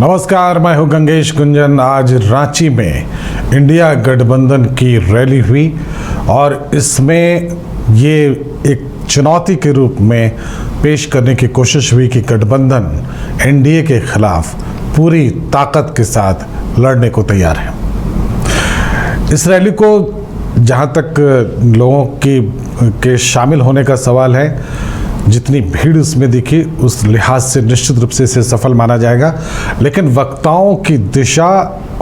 नमस्कार, मैं हूं गंगेश गुंजन। आज रांची में इंडिया गठबंधन की रैली हुई और इसमें ये एक चुनौती के रूप में पेश करने की कोशिश हुई कि गठबंधन एनडीए के खिलाफ पूरी ताकत के साथ लड़ने को तैयार है। इस रैली को जहां तक लोगों के शामिल होने का सवाल है, जितनी भीड़ उसमें दिखी उस लिहाज से निश्चित रूप से इसे सफल माना जाएगा। लेकिन वक्ताओं की दिशा,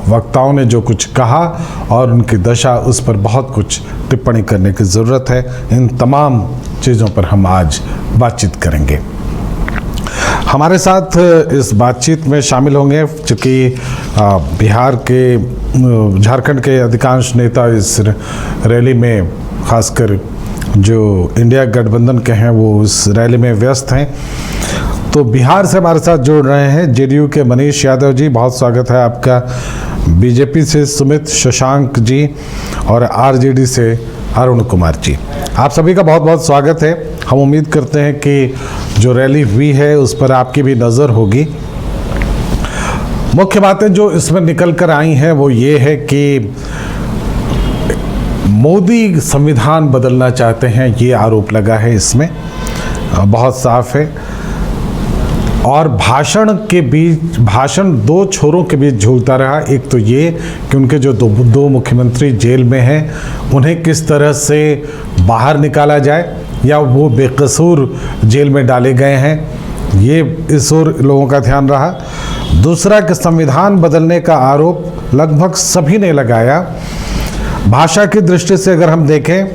वक्ताओं ने जो कुछ कहा और उनकी दशा, उस पर बहुत कुछ टिप्पणी करने की ज़रूरत है। इन तमाम चीज़ों पर हम आज बातचीत करेंगे। हमारे साथ इस बातचीत में शामिल होंगे, चूँकि बिहार के, झारखंड के अधिकांश नेता इस रैली में, खासकर जो इंडिया गठबंधन के हैं, वो उस रैली में व्यस्त हैं। तो बिहार से हमारे साथ जुड़ रहे हैं जेडीयू के मनीष यादव जी, बहुत स्वागत है आपका। बीजेपी से सुमित शशांक जी और आरजेडी से अरुण कुमार जी, आप सभी का बहुत बहुत स्वागत है। हम उम्मीद करते हैं कि जो रैली हुई है उस पर आपकी भी नज़र होगी। मुख्य बातें जो इसमें निकल कर आई हैं वो ये है कि मोदी संविधान बदलना चाहते हैं, ये आरोप लगा है इसमें, बहुत साफ है। और भाषण दो छोरों के बीच झूलता रहा। एक तो ये कि उनके जो दो मुख्यमंत्री जेल में हैं, उन्हें किस तरह से बाहर निकाला जाए या वो बेकसूर जेल में डाले गए हैं, ये इस ओर लोगों का ध्यान रहा। दूसरा कि संविधान बदलने का आरोप लगभग सभी ने लगाया। भाषा की दृष्टि से अगर हम देखें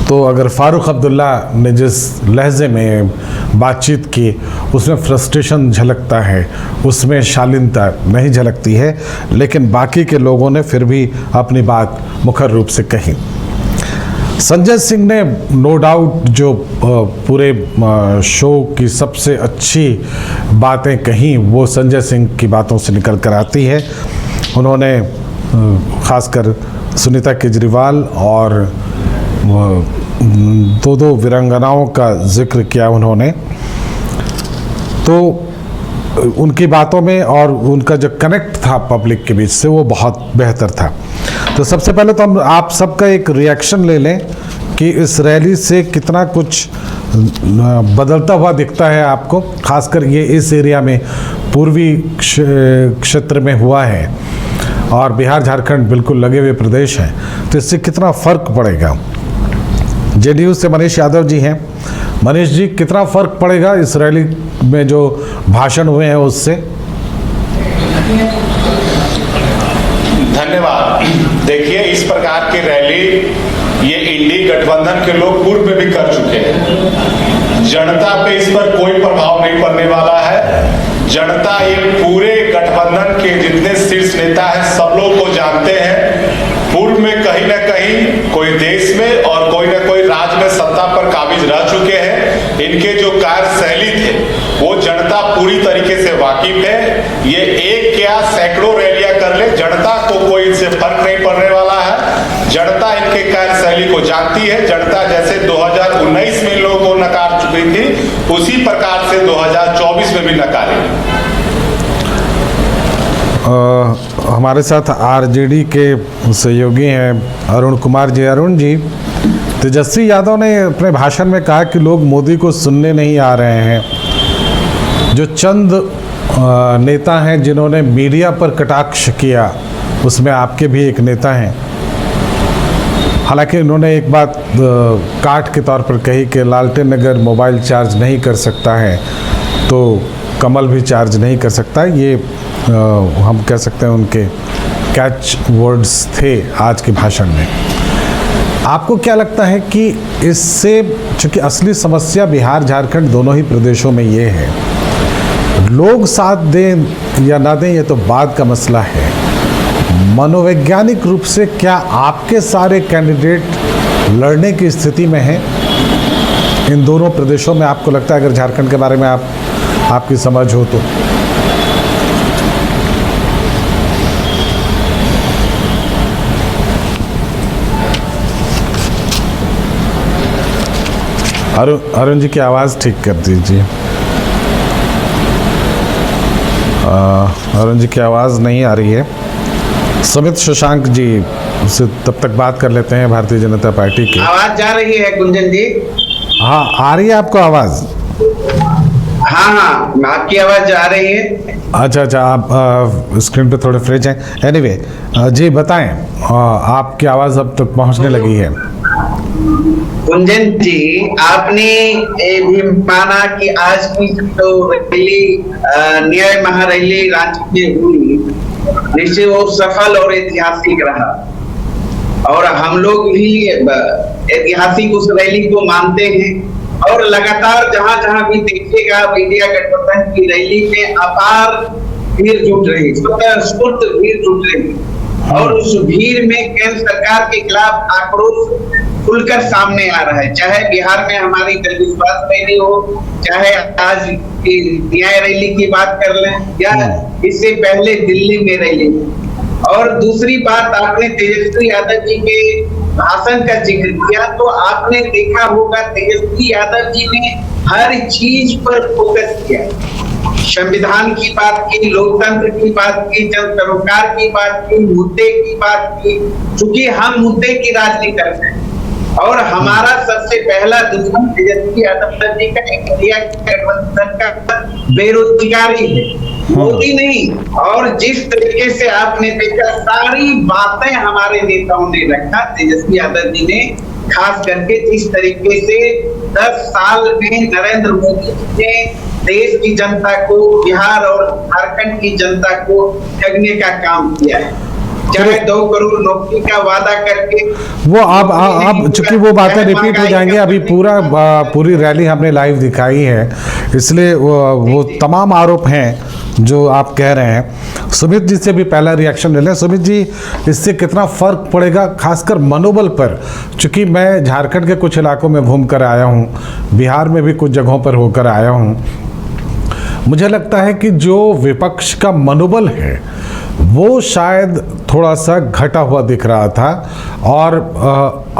तो अगर फारूक अब्दुल्ला ने जिस लहजे में बातचीत की, उसमें फ्रस्ट्रेशन झलकता है, उसमें शालीनता नहीं झलकती है। लेकिन बाकी के लोगों ने फिर भी अपनी बात मुखर रूप से कही। संजय सिंह ने नो डाउट जो पूरे शो की सबसे अच्छी बातें कही, वो संजय सिंह की बातों से निकल कर आती है। उन्होंने खासकर सुनीता केजरीवाल और दो वीरांगनाओं का जिक्र किया उन्होंने, तो उनकी बातों में और उनका जो कनेक्ट था पब्लिक के बीच से, वो बहुत बेहतर था। तो सबसे पहले तो हम आप सबका एक रिएक्शन ले लें कि इस रैली से कितना कुछ बदलता हुआ दिखता है आपको। खासकर ये इस एरिया में, पूर्वी क्षेत्र में हुआ है और बिहार झारखंड बिल्कुल लगे हुए प्रदेश हैं, तो इससे कितना फर्क पड़ेगा। जेडीयू से मनीष यादव जी हैं। मनीष जी, कितना फर्क पड़ेगा इस रैली में जो भाषण हुए हैं उससे? धन्यवाद। देखिए, इस प्रकार की रैली ये इंडी गठबंधन के लोग पूर्व में भी कर चुके हैं। जनता पे इस पर कोई प्रभाव नहीं पड़ने वाला है। जनता ये पूरे गठबंधन के जितने शीर्ष नेता हैं, सब लोग को जानते हैं। पूर्व में कहीं ना कहीं कोई देश में और कोई ना कोई राज्य में सत्ता पर काबिज रह चुके हैं। इनके जो कार्यशैली थे वो जनता पूरी तरीके से वाकिफ है। ये एक क्या सैकड़ों रैलियां कर ले, जनता को कोई इनसे फर्क नहीं पड़ने वाला है। जनता इनके कार्यशैली को जानती है। जनता जैसे 2019 में इन लोगों को नकार चुकी थी, उसी प्रकार से 2024 में भी नकारेगी। हमारे साथ आरजेडी के सहयोगी हैं अरुण कुमार जी। अरुण जी, तेजस्वी यादव ने अपने भाषण में कहा कि लोग मोदी को सुनने नहीं आ रहे हैं। जो चंद नेता हैं जिन्होंने मीडिया पर कटाक्ष किया, उसमें आपके भी एक नेता हैं। हालांकि उन्होंने एक बात काट के तौर पर कही कि लालटेन अगर मोबाइल चार्ज नहीं कर सकता है तो कमल भी चार्ज नहीं कर सकता। ये हम कह सकते हैं उनके कैच वर्ड्स थे आज के भाषण में। आपको क्या लगता है कि इससे, चूँकि असली समस्या बिहार झारखंड दोनों ही प्रदेशों में ये है, लोग साथ दें या ना दें ये तो बाद का मसला है, मनोवैज्ञानिक रूप से क्या आपके सारे कैंडिडेट लड़ने की स्थिति में हैं इन दोनों प्रदेशों में? आपको लगता है, अगर झारखंड के बारे में आपकी समझ हो तो? अरुण जी की आवाज़ ठीक कर दीजिए। अरुण जी की आवाज़ नहीं आ रही है। सुमित शशांक जी से तब तक बात कर लेते हैं भारतीय जनता पार्टी के। आवाज जा रही है गुंजन जी? हाँ, आ रही है आपको आवाज़? हाँ हाँ, आपकी आवाज आ रही है। अच्छा, आप स्क्रीन पे थोड़े फ्रेज हैं। एनीवे, जी बताएं, आपकी आवाज़ अब तक पहुंचने लगी है। गुंजन जी, आपने ये भी माना कि आज की जो रैली, न्याय महारैली रांची में हुई, निश्चित वो सफल और ऐतिहासिक रहा और हम लोग भी ऐतिहासिक उस रैली को मानते हैं। और लगातार जहां जहां भी देखिएगा इंडिया गठबंधन की रैली में अपार भीड़ जुट रही, स्वतःस्फूर्त भीड़ जुट रही और उस भीड़ में केंद्र सरकार के खिलाफ आक्रोश खुलकर सामने आ रहा है। चाहे बिहार में हमारी दलित विश्वास रैली हो, चाहे आज की न्याय रैली की बात कर लें, या इससे पहले दिल्ली में रैली। और दूसरी बात, आपने तेजस्वी यादव जी के भाषण का जिक्र किया, तो आपने देखा होगा तेजस्वी यादव जी ने हर चीज पर फोकस किया। संविधान की बात की, लोकतंत्र की बात की, जन सरोकार की बात की, मुद्दे की बात की। चूंकि हम मुद्दे की राजनीति करते हैं और हमारा सबसे पहला दुश्मन तेजस्वी यादव जी का इंडिया गठबंधन का बेरोजगारी है, मोदी नहीं। और जिस तरीके से आपने देखा, सारी बातें हमारे नेताओं ने रखा, तेजस्वी यादव जी ने खास करके जिस तरीके से 10 साल में नरेंद्र मोदी ने देश की जनता को, बिहार और झारखंड की जनता को ठगने का काम किया है। चाहे 2 करोड़ नौकरी का वादा करके, वो आप चूंकि वो बातें रिपीट हो जाएंगे, अभी पूरी रैली हमने लाइव दिखाई है, इसलिए वो तमाम आरोप हैं जो आप कह रहे हैं। सुमित जी से भी पहला रिएक्शन ले लें। सुमित जी, इससे कितना फर्क पड़ेगा खासकर मनोबल पर? चूंकि मैं झारखंड के कुछ इलाकों में घूम कर आया हूँ, बिहार में भी कुछ जगहों पर होकर आया हूँ, मुझे लगता है कि जो विपक्ष का मनोबल है वो शायद थोड़ा सा घटा हुआ दिख रहा था। और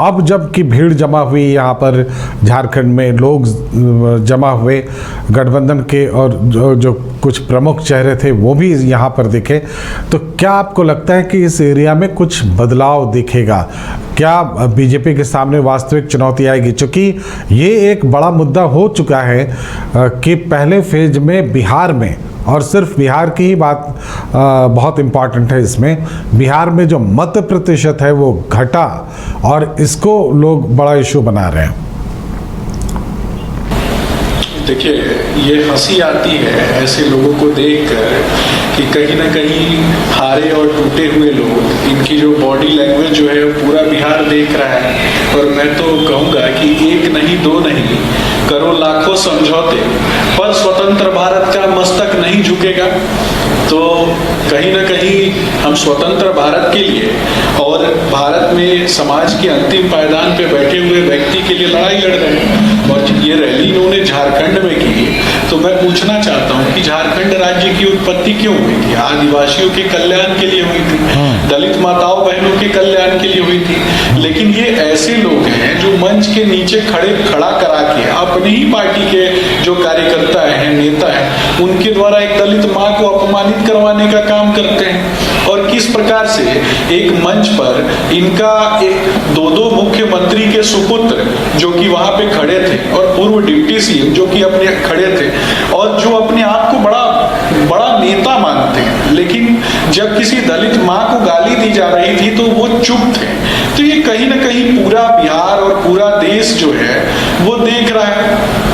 अब जब की भीड़ जमा हुई यहाँ पर झारखंड में, लोग जमा हुए गठबंधन के और जो कुछ प्रमुख चेहरे थे वो भी यहाँ पर दिखे, तो क्या आपको लगता है कि इस एरिया में कुछ बदलाव दिखेगा? क्या बीजेपी के सामने वास्तविक चुनौती आएगी? क्योंकि ये एक बड़ा मुद्दा हो चुका है कि पहले फेज में बिहार में, और सिर्फ बिहार की ही बात बहुत इम्पॉर्टेंट है इसमें, बिहार में जो मत प्रतिशत है वो घटा और इसको लोग बड़ा इशू बना रहे हैं। देखिए, ये हंसी आती है ऐसे लोगों को देखकर कि कहीं ना कहीं हारे और टूटे हुए लोग, इनकी जो बॉडी लैंग्वेज जो है पूरा बिहार देख रहा है। और मैं तो कहूँगा कि 1 नहीं 2 नहीं, करो लाखों समझौते, पर स्वतंत्र भारत का मस्तक नहीं झुकेगा। तो कहीं ना कहीं हम स्वतंत्र भारत के लिए और भारत में समाज के अंतिम पायदान पे बैठे हुए व्यक्ति के लिए लड़ाई लड़ रहे हैं। और ये रैली इन्होंने झारखंड में की, तो मैं पूछना चाहता हूँ कि झारखंड राज्य की उत्पत्ति क्यों हुई थी? आदिवासियों के कल्याण के लिए हुई थी, दलित माताओं बहनों के कल्याण के लिए हुई थी। लेकिन ये ऐसे लोग हैं जो मंच के नीचे खड़ा करा के अपनी ही पार्टी के जो कार्यकर्ता हैं, नेता हैं, उनके द्वारा एक दलित माँ को अपमानित करवाने का काम करते हैं। और किस प्रकार से एक मंच पर इनका एक 2 मुख्यमंत्री के सुपुत्र जो कि वहां पे खड़े थे और पूर्व डिप्टी सीएम जो कि अपने खड़े थे और जो अपने आप को बड़ा नेता मानते हैं, लेकिन जब किसी दलित माँ को गाली दी जा रही थी तो वो चुप थे। तो ये कहीं ना कहीं पूरा बिहार और पूरा देश जो है वो देख रहा है।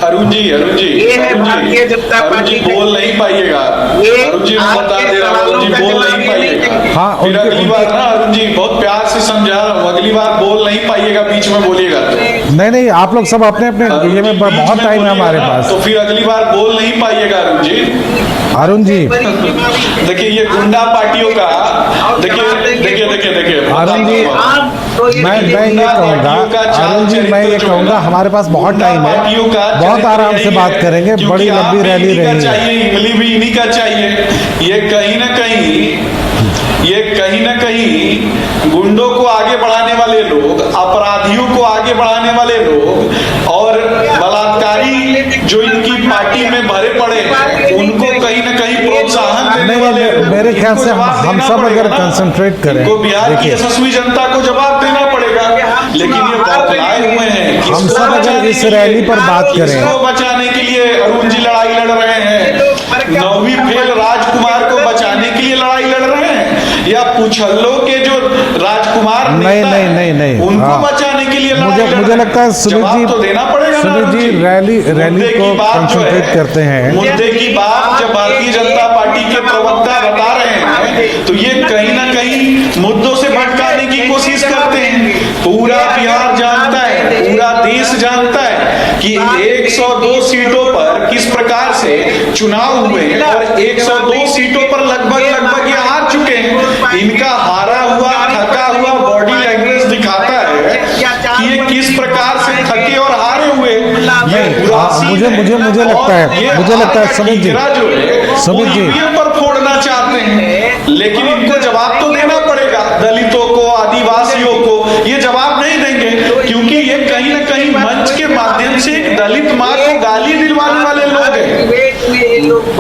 अरुण जी बोल नहीं पाइएगा। अरुण जी मैं बता दे रहा हूँ, अरुण जी बोल नहीं पाइएगा। हाँ, फिर अगली बार ना अरुण जी, बहुत प्यार से समझा रहा हूँ, अगली बार बोल नहीं पाइएगा, बीच में बोलिएगा तो। नहीं, आप लोग सब अपने ये में बहुत टाइम है हमारे पास, तो फिर अगली बार बोल नहीं पाइएगा अरुण जी। देखिए ये गुंडा पार्टियों का, देखिए अरुण जी, तो मैं ये कहूँगा अरुण जी, मैं ये कहूँगा हमारे पास बहुत टाइम है, बहुत आराम से बात करेंगे, बड़ी लंबी रैली रही है। इमली भी इन्हीं का चाहिए। ये कहीं ना कहीं गुंडों को आगे बढ़ाने वाले लोग, अपराधियों को आगे बढ़ाने वाले लोग और बलात्कारी जो इनकी पार्टी में भरे पड़े हैं, उनको कहीं ना कहीं प्रोत्साहन देने वाले लोग, मेरे ख्याल से हम सब अगर कंसंट्रेट करें, इनको बिहार की यशस्वी जनता को जवाब देना पड़ेगा। लेकिन ये बौखलाए हुए हैं। हम सब अगर इस रैली पर बात करें, किसको बचाने के लिए अरुण जी लड़ाई लड़ रहे हैं? 9वीं फेल राजकुमार को बचाने के लिए लड़ाई लड़ रहे हैं, या पुछल्लों के जो राजकुमार नहीं उनको बचाने के लिए लड़ाई लड़ रहे हैं? मुझे लगता है सुमित तो देना पड़ेगा ना जी रैली को कंसंट्रेट करते हैं। मुद्दे की बात जब भारतीय जनता पार्टी के प्रवक्ता बता रहे हैं, तो ये कहीं ना कहीं मुद्दों से भटकाने की कोशिश करते हैं। पूरा बिहार जानता है, पूरा देश जानता है कि 102 सीटों पर किस प्रकार से चुनाव हुए और 102 सीटों पर लगभग ये हार चुके हैं। इनका हारा हुआ, थका हुआ बॉडी लैंग्वेज दिखाता है कि ये किस प्रकार से थके और हारे हुए। मुझे लगता है सुमित जी पर फोड़ना चाहते हैं, लेकिन इनको जवाब तो देना पड़ेगा। दलितों को, आदिवासियों को ये जवाब नहीं देंगे, क्योंकि ये कहीं ना कहीं मंच के माध्यम से एक दलित माँ को गाली दिलवाने वाले लोग हैं।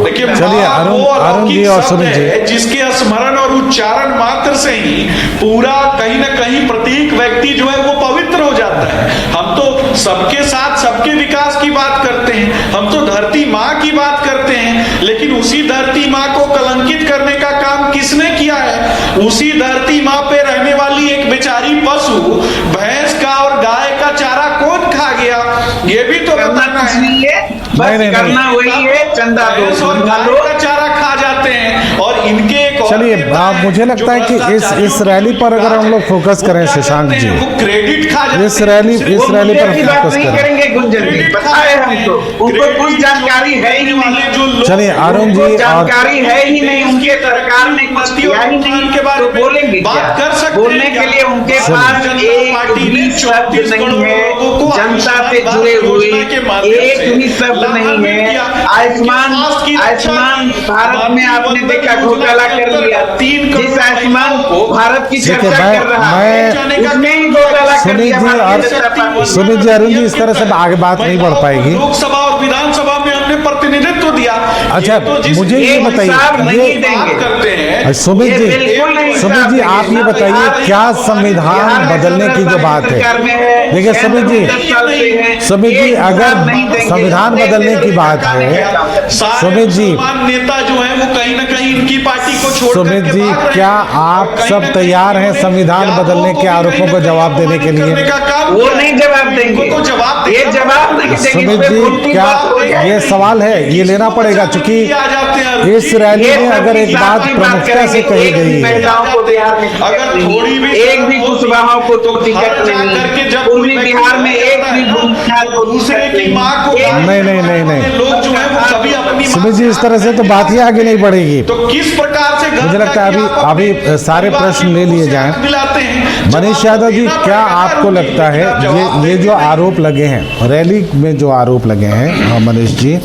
देखिए, अरुण जी और सुमित जी, जिसके स्मरण और उच्चारण मात्र से ही पूरा कहीं ना कहीं प्रत्येक व्यक्ति जो है वो पवित्र हो जाता है। हम तो सबके साथ सबके विकास की बात करते हैं, हम तो धरती माँ की बात करते हैं, लेकिन उसी धरती माँ को कलंकित करने का काम किसने किया है? उसी धरती माँ पे रहने वाली एक बेचारी पशु भैंस का और गाय का चारा कौन खा गया, ये भी तो बताना है। नहीं करना वही है, चंदा का चारा खा जाते हैं और इनके चलिए, मुझे लगता है कि इस रैली पर अगर हम लोग फोकस करें, शशांक जी, क्रेडिट खा जाते हैं। इस रैली पर फोकस करेंगे। गुंजन जी बताए हमको, उनको कुछ जानकारी है ही नहीं। जो लोग, चलिए अरुण जी, जानकारी है ही नहीं, उनके सरकार ने कुछ किया ही नहीं के बारे में बोलेंगे, बात कर सकते बोलने के लिए उनके पास एक भी शब्द नहीं है। जनता से जुड़े हुए एक भी शब्द नहीं है। आयुष्मान भारत में आपने देखा घोटाला कर लिया, जिस आयुष्मान भारत की चर्चा कर रहा है उसमें ही घोटाला कर दिया। सुमित जी, अरुण जी, इस तरह से आगे बात नहीं बढ़ पाएगी। लोकसभा और विधानसभा में हमने प्रतिनिधित्व दिया। अच्छा, मुझे ये बताइए, सुमित जी आप ये बताइए, क्या संविधान बदलने की जो बात है, देखिए सुमित जी अगर संविधान बदलने की बात है, सुमित जी नेता जो है वो कहीं ना कहीं इनकी पार्टी को छोड़, सुमित जी क्या आप सब तैयार हैं संविधान बदलने के आरोपों को जवाब देने के लिए? वो नहीं जवाब देंगे, तो जवाब ये जवाब नहीं देंगे। सुमित जी क्या ये सवाल है, ये लेना पड़ेगा, क्योंकि इस रैली में अगर एक बात प्रमुखता से कही गई है, अगर थोड़ी भी एक भी कुशवाहाओं को तो टिकट पूरी बिहार में एक भी दूसरे की माँ को नहीं लोग जो है वो कभी अपनी सुमित जी इस तरह से तो बात ही आगे नहीं बढ़ेगी। तो किस प्रकार से मुझे लगता है अभी सारे प्रश्न ले लिए जाएं। मनीष यादव जी, क्या आपको लगता है ये जो आरोप लगे हैं रैली में, जो आरोप लगे हैं मनीष जी,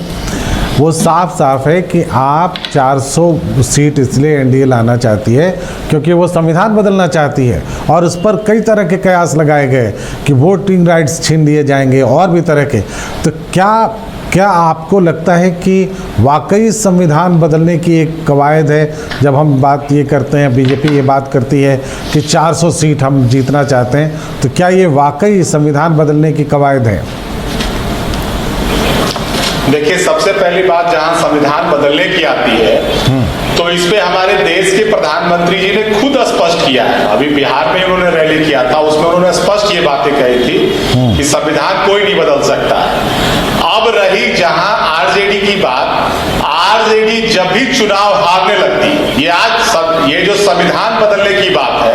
वो साफ है कि आप 400 सीट इसलिए एनडीए लाना चाहती है क्योंकि वो संविधान बदलना चाहती है, और उस पर कई तरह के कयास लगाए गए कि वोटिंग राइट्स छीन लिए जाएंगे और भी तरह के। तो क्या आपको लगता है कि वाकई संविधान बदलने की एक कवायद है? जब हम बात ये करते हैं, बीजेपी ये बात करती है कि 400 सीट हम जीतना चाहते हैं, तो क्या ये वाकई संविधान बदलने की कवायद है? देखिए, सबसे पहली बात जहां संविधान बदलने की आती है तो इस पे हमारे देश के प्रधानमंत्री जी ने खुद स्पष्ट किया है। अभी बिहार में उन्होंने रैली किया था, उसमें उन्होंने स्पष्ट ये बातें कही थी कि संविधान कोई नहीं बदल सकता है। अब रही जहां आरजेडी की बात, आरजेडी जब भी चुनाव हारने लगती है, ये जो संविधान बदलने की बात है,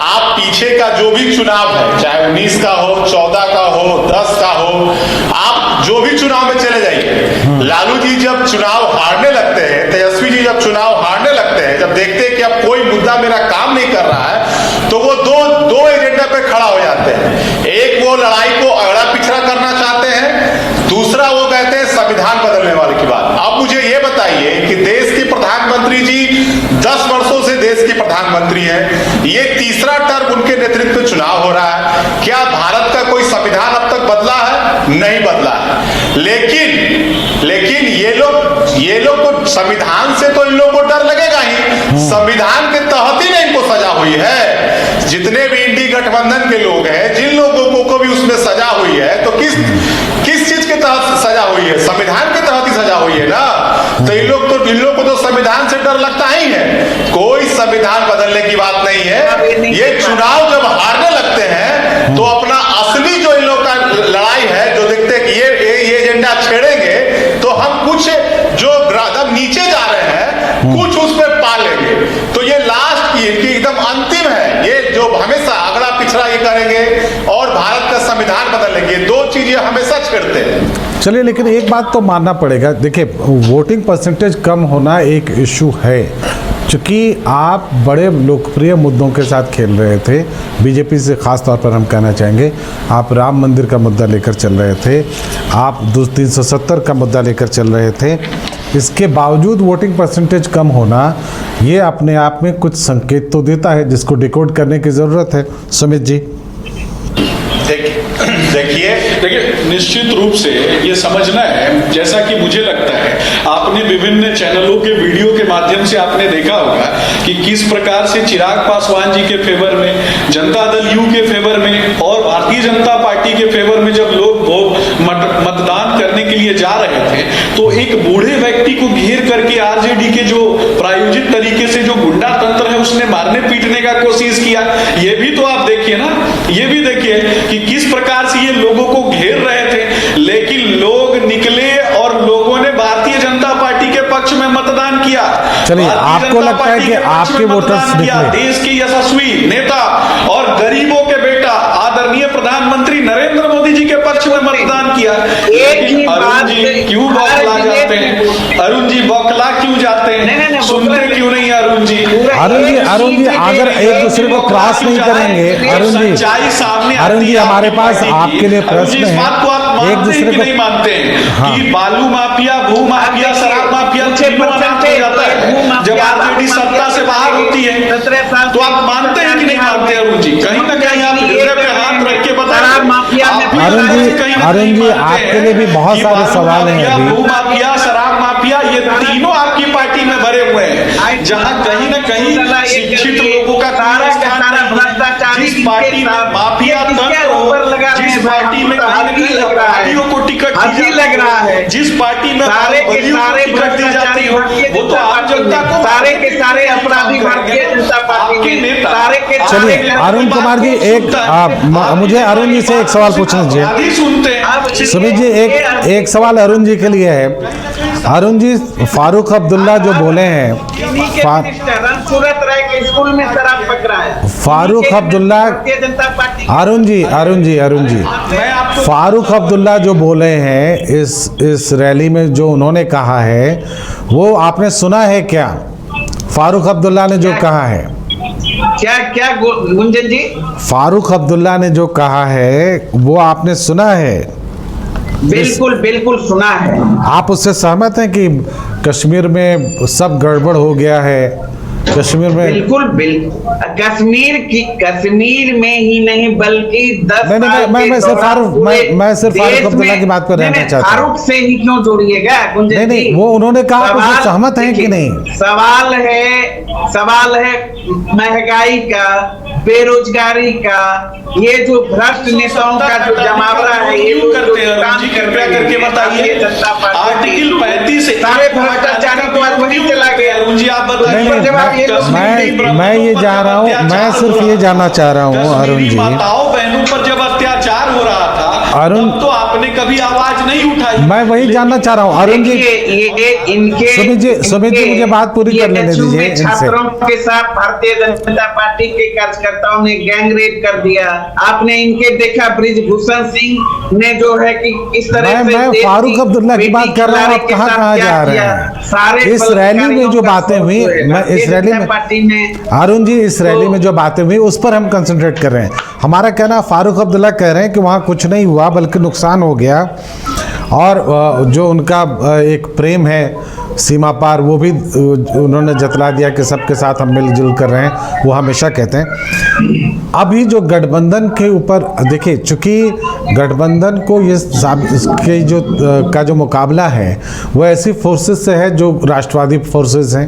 आप पीछे का जो भी चुनाव है, चाहे 19 का हो, 14 का हो, 10 का हो, आप जो भी चुनाव में चले जाइए, लालू जी जब चुनाव हारने लगते हैं, तेजस्वी जी जब चुनाव हारने लगते हैं, जब देखते हैं कि अब कोई मुद्दा मेरा काम नहीं कर रहा है, तो वो दो एजेंडा पे खड़ा हो जाते हैं। एक वो लड़ाई को अगड़ा पिछड़ा करना चाहते हैं, दूसरा वो कहते हैं संविधान बदलने वाले की बात। अब मुझे ये बताइए कि देश के प्रधानमंत्री जी 10 वर्षों से देश के प्रधानमंत्री हैं, ये तीसरा टर्म उनके नेतृत्व में चुनाव हो रहा है। क्या भारत का कोई संविधान अब तक बदला है? नहीं बदला है। लेकिन ये लोग तो संविधान से तो इन लोगों को डर लगेगा ही, संविधान के तहत ही इनको सजा हुई है। जितने भी इंडी गठबंधन के लोग हैं, जिन लोगों को भी उसमें सजा हुई है, तो किस चीज के तहत सजा हुई है? संविधान के तहत ही सजा हुई है ना। तो इन लोग को तो संविधान से डर लगता ही है, कोई संविधान बदलने की बात नहीं है। ये चुनाव जब हारने लगते हैं तो अपना असली जो इन लोग का लड़ाई है, जो देखते हैं कि ये एजेंडा छेड़ेंगे तो हम कुछ जो नीचे जा रहे हैं कुछ उसमें पा लेंगे। तो ये लास्ट की इनकी एकदम अंतिम है, ये जो हमेशा अगड़ा पिछड़ा ये करेंगे और भारत का संविधान बदल लेंगे, दो चीजें हमेशा छेड़ते हैं। चलिए, लेकिन एक बात तो मानना पड़ेगा, देखिए वोटिंग परसेंटेज कम होना एक इशू है, चूँकि आप बड़े लोकप्रिय मुद्दों के साथ खेल रहे थे। बीजेपी से ख़ास तौर पर हम कहना चाहेंगे, आप राम मंदिर का मुद्दा लेकर चल रहे थे, आप 370 का मुद्दा लेकर चल रहे थे। इसके बावजूद वोटिंग परसेंटेज कम होना ये अपने आप में कुछ संकेत तो देता है, जिसको डिकोड करने की ज़रूरत है। सुमित जी देखिए निश्चित रूप से ये समझना है, जैसा कि मुझे लगता है आपने विभिन्न चैनलों के वीडियो के माध्यम से आपने देखा होगा कि किस प्रकार से चिराग पासवान जी के फेवर में, जनता दल यू के फेवर में और भारतीय जनता पार्टी के फेवर में जब लोग मतदान करने के लिए जा रहे थे तो एक बूढ़े व्यक्ति को घेर करके आरजेडी के जो प्रायोजित तरीके से जो गुंडा तंत्र है उसने मारने पीटने का कोशिश किया। ये भी तो आप देखिए ना, ये भी देखिए कि किस प्रकार से ये लोगों को घेर रहे थे, लेकिन लोग निकले और लोगों ने भारतीय जनता पार्टी के पक्ष में मतदान किया। चलिए, आपको लगता है कि आपके वोटर्स निकले? देश के यशस्वी नेता और गरीबों के बेटा आदरणीय प्रधानमंत्री नरेंद्र मोदी जी के पक्ष में मतदान किया। अरुण जी क्यों बौखला जाते हैं? अरुण जी बौखला क्यों जाते हैं? सुनते क्यों नहीं अरुण जी? अरुण जी अगर एक दूसरे को क्रॉस नहीं करेंगे, अरुण जी हमारे पास आपके लिए प्रश्न है, एक दूसरे को नहीं मानते हैं कि बालू माफिया, भू माफिया, शराब माफिया जाता है जब आरजेडी सत्ता से बाहर होती है, तो आप मानते हैं कि नहीं मानते? अरुण जी कहीं ना कहीं आप हृदय पे हाथ रख के बताएं। अरुण जी आपके लिए भी बहुत सारे सवाल हैं। भू माफिया, शराब माफिया, ये तीनों आपकी पार्टी में भरे हुए हैं, जहां कहीं ना कहीं शिक्षित लोगों का जिस पार्टी में माफिया तंत्र हो, जिस पार्टी में अपराधियों को टिकट लग रहा है, जिस पार्टी में टिकट दी जाती हो, वो तो आम जनता को सारे के सारे अपराधी भारतीय जनता पार्टी के नेता। चलिए अरुण कुमार जी, मुझे अरुण जी से एक सवाल पूछना चाहिए। सुमित जी एक सवाल अरुण जी के लिए है। अरुण जी, फारूक अब्दुल्ला जो बोले हैं, स्कूल में शराब पकड़ा है फारूक अब्दुल्ला, अरुण जी फारूक अब्दुल्ला जो बोले हैं इस रैली में, जो उन्होंने कहा है वो आपने सुना है क्या? फारूक अब्दुल्ला ने जो कहा है, क्या गुंजन जी? फारूक अब्दुल्ला ने जो कहा है वो आपने सुना है? बिल्कुल सुना है। आप उससे सहमत हैं कि कश्मीर में सब गड़बड़ हो गया है? कश्मीर में बिल्कुल कश्मीर में ही नहीं बल्कि 10 मैं सिर्फ फारूक अब्दुल्ला की बात पर रहना चाहता हूँ। फारूक से ही क्यों जोड़िएगा? नहीं, वो उन्होंने कहा, आप सहमत हैं कि नहीं? सवाल है महंगाई का, बेरोजगारी का, ये जो भ्रष्ट नेताओं का जो जमावड़ा है, ये करते हैं। कृपया करके बताइए, आर्टिकल 35 सारे भ्रष्टाचारी तो वही चला गया। आप बताइए। मैं ये जा रहा हूँ, मैं सिर्फ ये जानना चाह रहा हूँ अरुण जी, माताओं बहनों पर जब अत्याचार हो रहा था अरुण, तब तो आपने कभी आवाज नहीं उठाई। मैं वही जानना चाह रहा हूँ अरुण जी। ये इनके सुमित जी मुझे बात पूरी कर लेने BHU दीजिए में इनसे। छात्रों के साथ भारतीय जनता पार्टी के कार्यकर्ताओं ने गैंग रेप कर दिया। आपने इनके देखा ब्रिजभूषण सिंह ने जो है कि इस तरह से मैं देश फारूक की अब्दुल्ला की बेटी बात कर रहा हूँ, आप के कहाँ साथ कहाँ क्या जा रहे किया? हैं? सारे इस रैली में जो बातें हुई, मैं इस रैली में पार्टी में अरुण जी, इस रैली में जो बातें हुई उस पर हम कंसंट्रेट कर रहे हैं। हमारा कहना, फारूक अब्दुल्ला कह रहे हैं कि वहाँ कुछ नहीं हुआ बल्कि नुकसान हो गया, और जो उनका एक प्रेम है सीमा पार, वो भी उन्होंने जतला दिया कि सबके साथ हम मिलजुल कर रहे हैं, वो हमेशा कहते हैं। अभी जो गठबंधन के ऊपर देखिए, चूंकि गठबंधन को ये इसके जो का जो मुकाबला है वो ऐसी फोर्सेस से है जो राष्ट्रवादी फोर्सेस हैं,